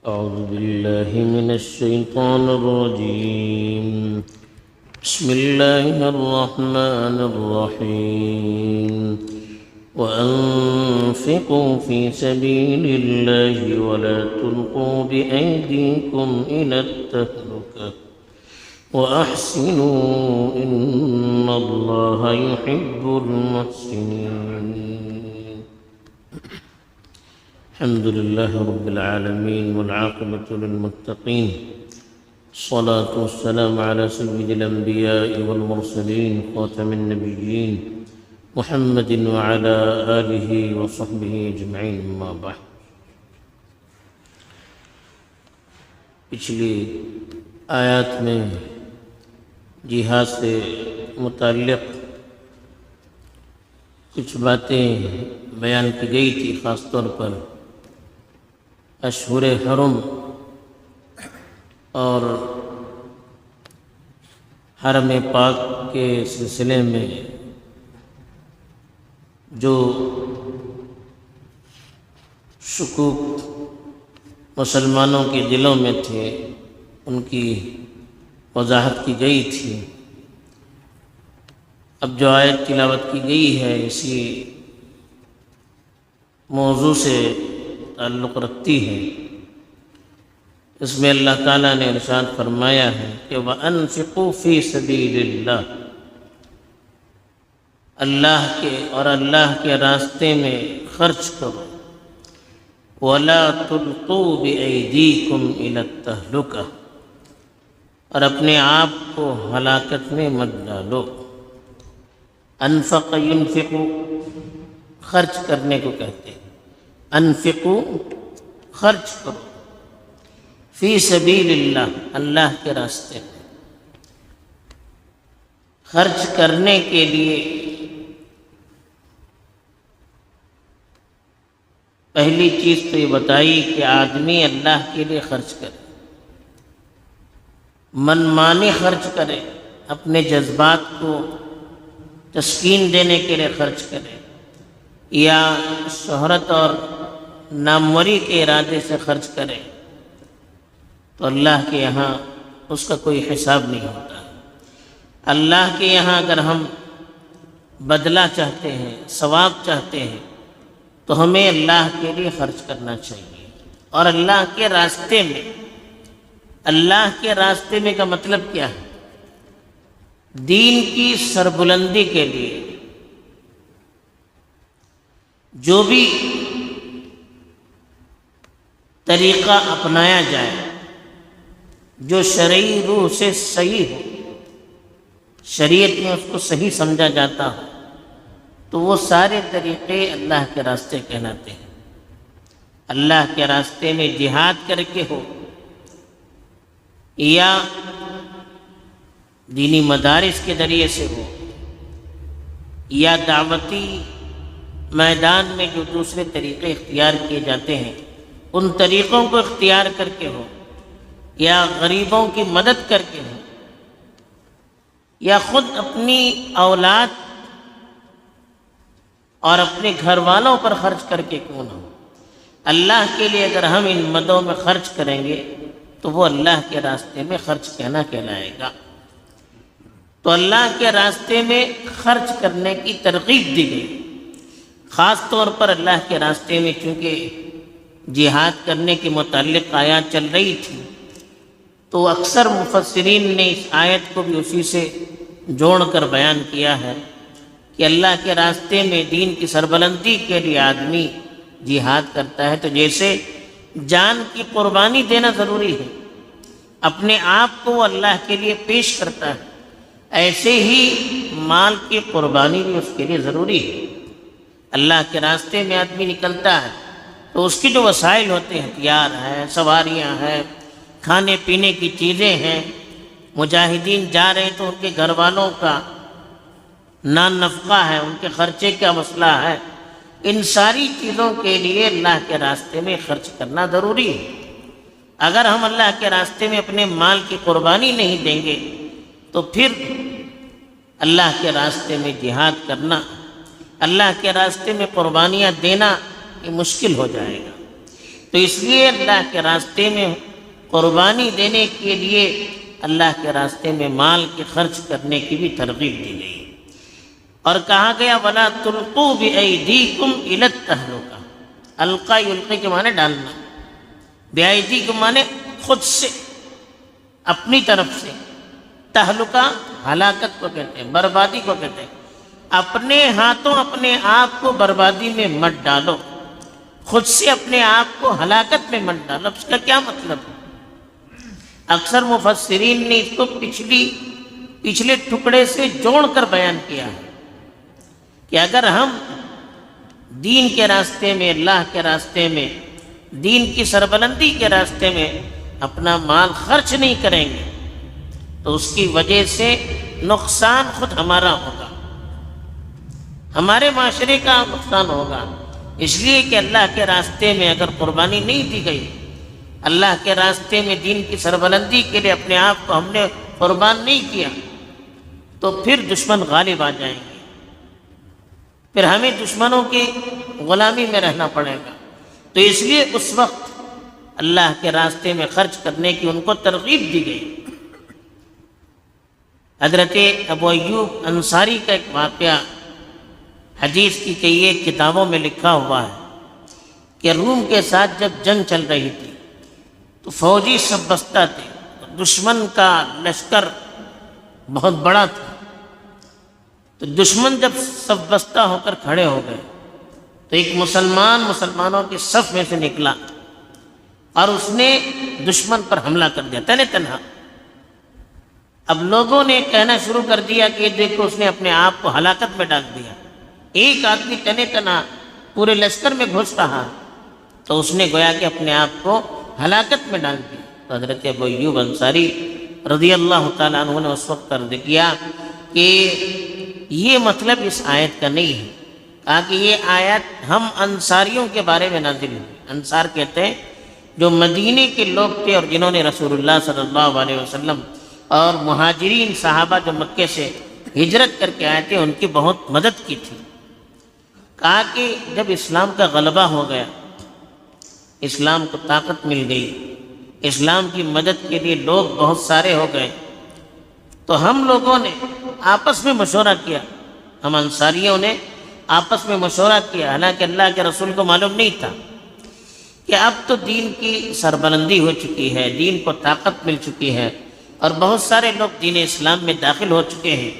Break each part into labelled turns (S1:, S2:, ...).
S1: أعوذ بالله من الشيطان الرجيم. بسم الله الرحمن الرحيم. وأنفقوا في سبيل الله ولا تلقوا بأيديكم إلى التهلكة وأحسنوا إن الله يحب المحسنين. الحمد لله رب العالمين والعاقبة للمتقين، الصلاة والسلام على سيد الأنبياء والمرسلين خاتم النبيين محمد وعلى آله وصحبه أجمعين. أما بعد، پچھلی آیات میں جہاد سے متعلق کچھ باتیں بیان کی گئی تھی، خاص طور پر اشہر حرم اور حرم پاک کے سلسلے میں جو شکوک مسلمانوں کے دلوں میں تھے ان کی وضاحت کی گئی تھی. اب جو آیت تلاوت کی گئی ہے اسی موضوع سے تعلق رکھتی ہے. اس میں اللہ تعالیٰ نے ارشاد فرمایا ہے کہ وَأَنفِقُوا فِي سَبِيلِ اللَّهِ، اللہ کے اور اللہ کے راستے میں خرچ کرو. وَلَا تُلْقُوا بِأَيْدِيكُمْ إِلَى التَّهْلُكَةِ، اور اپنے آپ کو ہلاکت میں مت ڈالو. انفق ينفق، خرچ کرنے کو کہتے ہیں. انفقوا، خرچ کرو. فی سبیل اللہ، اللہ کے راستے میں. خرچ کرنے کے لیے پہلی چیز تو یہ بتائی کہ آدمی اللہ کے لیے خرچ کرے، من مانی خرچ کرے، اپنے جذبات کو تسکین دینے کے لیے خرچ کرے، یا شہرت اور ناموری کے ارادے سے خرچ کرے، تو اللہ کے یہاں اس کا کوئی حساب نہیں ہوتا. اللہ کے یہاں اگر ہم بدلہ چاہتے ہیں، ثواب چاہتے ہیں، تو ہمیں اللہ کے لیے خرچ کرنا چاہیے. اور اللہ کے راستے میں، اللہ کے راستے میں کا مطلب کیا ہے؟ دین کی سربلندی کے لیے جو بھی طریقہ اپنایا جائے، جو شرعی روح سے صحیح ہو، شریعت میں اس کو صحیح سمجھا جاتا ہو، تو وہ سارے طریقے اللہ کے راستے کہلاتے ہیں. اللہ کے راستے میں جہاد کر کے ہو، یا دینی مدارس کے ذریعے سے ہو، یا دعوتی میدان میں جو دوسرے طریقے اختیار کیے جاتے ہیں ان طریقوں کو اختیار کر کے ہو، یا غریبوں کی مدد کر کے ہو، یا خود اپنی اولاد اور اپنے گھر والوں پر خرچ کر کے کیوں نہ ہو، اللہ کے لیے اگر ہم ان مدوں میں خرچ کریں گے تو وہ اللہ کے راستے میں خرچ کہلائے گا. تو اللہ کے راستے میں خرچ کرنے کی ترغیب دی گئی. خاص طور پر اللہ کے راستے میں چونکہ جہاد کرنے کے متعلق آیات چل رہی تھی، تو اکثر مفسرین نے اس آیت کو بھی اسی سے جوڑ کر بیان کیا ہے کہ اللہ کے راستے میں دین کی سربلندی کے لیے آدمی جہاد کرتا ہے تو جیسے جان کی قربانی دینا ضروری ہے، اپنے آپ کو وہ اللہ کے لیے پیش کرتا ہے، ایسے ہی مال کی قربانی بھی اس کے لیے ضروری ہے. اللہ کے راستے میں آدمی نکلتا ہے تو اس کی جو وسائل ہوتے ہیں، ہتھیار ہیں، سواریاں ہیں، کھانے پینے کی چیزیں ہیں، مجاہدین جا رہے ہیں تو ان کے گھر والوں کا نان نفقہ ہے، ان کے خرچے کا مسئلہ ہے. ان ساری چیزوں کے لیے اللہ کے راستے میں خرچ کرنا ضروری ہے. اگر ہم اللہ کے راستے میں اپنے مال کی قربانی نہیں دیں گے تو پھر اللہ کے راستے میں جہاد کرنا، اللہ کے راستے میں قربانیاں دینا یہ مشکل ہو جائے گا. تو اس لیے اللہ کے راستے میں قربانی دینے کے لیے اللہ کے راستے میں مال کے خرچ کرنے کی بھی ترغیب دی گئی، اور کہا گیا وَلَا تُلْقُوا بِأَيْدِيكُمْ إِلَى التَّهْلُكَةِ۔ القا یلقی کے معنی ڈالنا، بِأَيْدِيكُمْ معنی خود سے، اپنی طرف سے، تہلکہ ہلاکت کو کہتے ہیں، بربادی کو کہتے ہیں۔ اپنے ہاتھوں اپنے آپ کو بربادی میں مت ڈالو، خود سے اپنے آپ کو ہلاکت میں مت ڈالو۔ اس کا کیا مطلب ہے؟ اکثر مفسرین نے اس کو پچھلے ٹکڑے سے جوڑ کر بیان کیا ہے کہ اگر ہم دین کے راستے میں، اللہ کے راستے میں، دین کی سربلندی کے راستے میں اپنا مال خرچ نہیں کریں گے تو اس کی وجہ سے نقصان خود ہمارا ہوگا، ہمارے معاشرے کا نقصان ہوگا۔ اس لیے کہ اللہ کے راستے میں اگر قربانی نہیں دی گئی، اللہ کے راستے میں دین کی سربلندی کے لیے اپنے آپ کو ہم نے قربان نہیں کیا تو پھر دشمن غالب آ جائیں گے، پھر ہمیں دشمنوں کی غلامی میں رہنا پڑے گا۔ تو اس لیے اس وقت اللہ کے راستے میں خرچ کرنے کی ان کو ترغیب دی گئی۔ حضرت ابو ایوب انصاری کا ایک واقعہ حدیث کی کئی ایک کتابوں میں لکھا ہوا ہے کہ روم کے ساتھ جب جنگ چل رہی تھی تو فوجی سب بستہ تھے، دشمن کا لشکر بہت بڑا تھا، تو دشمن جب سب بستہ ہو کر کھڑے ہو گئے تو ایک مسلمانوں کی صف میں سے نکلا اور اس نے دشمن پر حملہ کر دیا تنے تنہا۔ اب لوگوں نے کہنا شروع کر دیا کہ دیکھو اس نے اپنے آپ کو ہلاکت میں ڈال دیا، ایک آدمی تنے تنہا پورے لشکر میں گھس رہا تو اس نے گویا کہ اپنے آپ کو ہلاکت میں ڈال دیا۔ تو حضرت ابو ایوب انصاری رضی اللہ تعالیٰ عنہ نے اس وقت عرض کیا کہ یہ مطلب اس آیت کا نہیں ہے، کہا کہ یہ آیت ہم انصاریوں کے بارے میں نازل ہوئی۔ انصار کہتے ہیں جو مدینے کے لوگ تھے اور جنہوں نے رسول اللہ صلی اللہ علیہ وسلم اور مہاجرین صحابہ جو مکے سے ہجرت کر کے آئے تھے ان کی بہت مدد کی تھی۔ کہا کہ جب اسلام کا غلبہ ہو گیا، اسلام کو طاقت مل گئی، اسلام کی مدد کے لیے لوگ بہت سارے ہو گئے، تو ہم لوگوں نے آپس میں مشورہ کیا، ہم انصاریوں نے آپس میں مشورہ کیا، حالانکہ اللہ کے رسول کو معلوم نہیں تھا کہ اب تو دین کی سربلندی ہو چکی ہے، دین کو طاقت مل چکی ہے اور بہت سارے لوگ دین اسلام میں داخل ہو چکے ہیں۔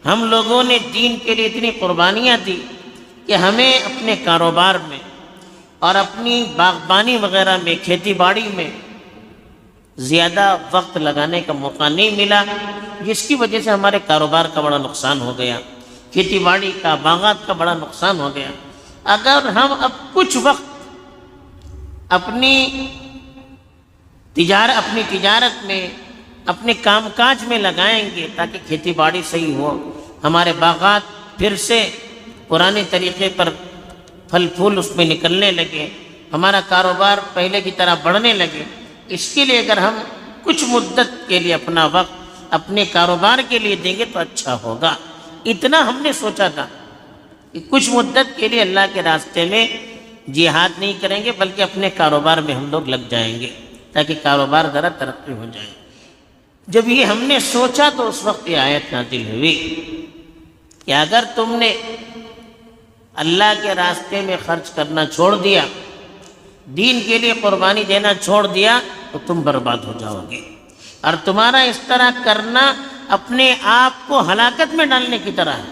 S1: ہم لوگوں نے دین کے لیے اتنی قربانیاں دی کہ ہمیں اپنے کاروبار میں اور اپنی باغبانی وغیرہ میں، کھیتی باڑی میں زیادہ وقت لگانے کا موقع نہیں ملا، جس کی وجہ سے ہمارے کاروبار کا بڑا نقصان ہو گیا، کھیتی باڑی کا، باغات کا بڑا نقصان ہو گیا۔ اگر ہم اب کچھ وقت اپنی تجارت میں، اپنے کام کاج میں لگائیں گے تاکہ کھیتی باڑی صحیح ہو، ہمارے باغات پھر سے پرانے طریقے پر پھل پھول اس میں نکلنے لگے، ہمارا کاروبار پہلے کی طرح بڑھنے لگے، اس کے لیے اگر ہم کچھ مدت کے لیے اپنا وقت اپنے کاروبار کے لیے دیں گے تو اچھا ہوگا۔ اتنا ہم نے سوچا تھا کہ کچھ مدت کے لیے اللہ کے راستے میں جہاد نہیں کریں گے بلکہ اپنے کاروبار میں ہم لوگ لگ جائیں گے تاکہ کاروبار ذرا ترقی ہو جائے۔ جب یہ ہم نے سوچا تو اس وقت یہ آیت نازل ہوئی کہ اگر تم نے اللہ کے راستے میں خرچ کرنا چھوڑ دیا، دین کے لیے قربانی دینا چھوڑ دیا تو تم برباد ہو جاؤ گے، اور تمہارا اس طرح کرنا اپنے آپ کو ہلاکت میں ڈالنے کی طرح ہے۔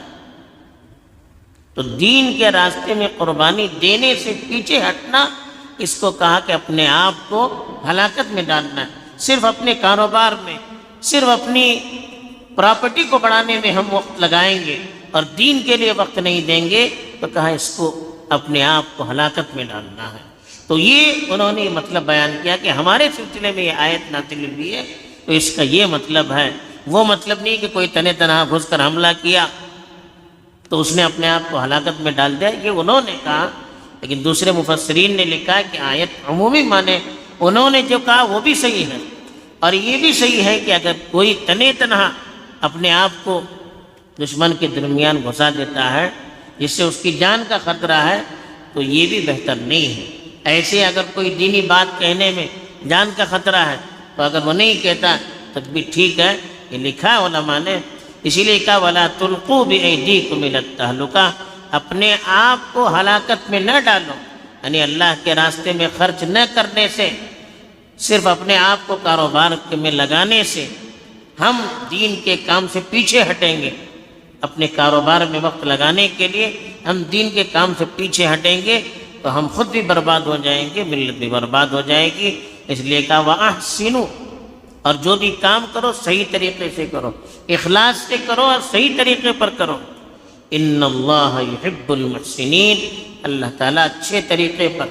S1: تو دین کے راستے میں قربانی دینے سے پیچھے ہٹنا، اس کو کہا کہ اپنے آپ کو ہلاکت میں ڈالنا ہے۔ صرف اپنے کاروبار میں، صرف اپنی پراپرٹی کو بڑھانے میں ہم وقت لگائیں گے اور دین کے لیے وقت نہیں دیں گے تو کہا اس کو اپنے آپ کو ہلاکت میں ڈالنا ہے۔ تو یہ انہوں نے مطلب بیان کیا کہ ہمارے سلسلے میں یہ آیت نازل ہوئی ہے تو اس کا یہ مطلب ہے، وہ مطلب نہیں کہ کوئی تنے تنہا گھس کر حملہ کیا تو اس نے اپنے آپ کو ہلاکت میں ڈال دیا، یہ انہوں نے کہا۔ لیکن دوسرے مفسرین نے لکھا کہ آیت عمومی معنی انہوں نے جو کہا وہ بھی صحیح ہے، اور یہ بھی صحیح ہے کہ اگر کوئی تنے تنہا اپنے آپ کو دشمن کے درمیان گھسا دیتا ہے جس سے اس کی جان کا خطرہ ہے تو یہ بھی بہتر نہیں ہے۔ ایسے اگر کوئی دینی بات کہنے میں جان کا خطرہ ہے تو اگر وہ نہیں کہتا تب بھی ٹھیک ہے، یہ لکھا ہے علماء نے، اسی لیے کہا وَلَا تُلْقُوا بِأَيْدِيكُمْ إِلَى التَّهْلُكَةِ، اپنے آپ کو ہلاکت میں نہ ڈالو، یعنی اللہ کے راستے میں خرچ نہ کرنے سے، صرف اپنے آپ کو کاروبار میں لگانے سے ہم دین کے کام سے پیچھے ہٹیں گے۔ اپنے کاروبار میں وقت لگانے کے لیے ہم دین کے کام سے پیچھے ہٹیں گے تو ہم خود بھی برباد ہو جائیں گے، ملت بھی برباد ہو جائے گی۔ اس لیے کہا وَأَحْسِنُوا، اور جو بھی کام کرو صحیح طریقے سے کرو، اخلاص سے کرو اور صحیح طریقے پر کرو۔ ان اللہ یحب المحسنین، اللہ تعالیٰ اچھے طریقے پر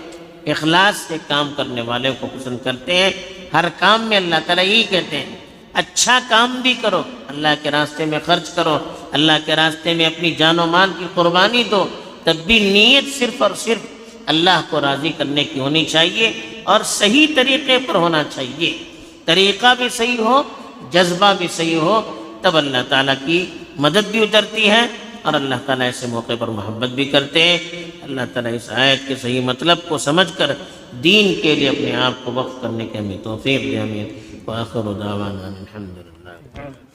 S1: اخلاص سے کام کرنے والے کو پسند کرتے ہیں۔ ہر کام میں اللہ تعالیٰ یہی کہتے ہیں اچھا کام بھی کرو، اللہ کے راستے میں خرچ کرو، اللہ کے راستے میں اپنی جان و مال کی قربانی دو، تب بھی نیت صرف اور صرف اللہ کو راضی کرنے کی ہونی چاہیے اور صحیح طریقے پر ہونا چاہیے۔ طریقہ بھی صحیح ہو، جذبہ بھی صحیح ہو، تب اللہ تعالیٰ کی مدد بھی اترتی ہے اور اللہ تعالیٰ ایسے موقع پر محبت بھی کرتے ہیں۔ اللہ تعالیٰ اس آیت کے صحیح مطلب کو سمجھ کر دین کے لیے اپنے آپ کو وقف کرنے کے ہمیں توفیق دے۔ آمین۔ وآخر دعوانا الحمدللہ۔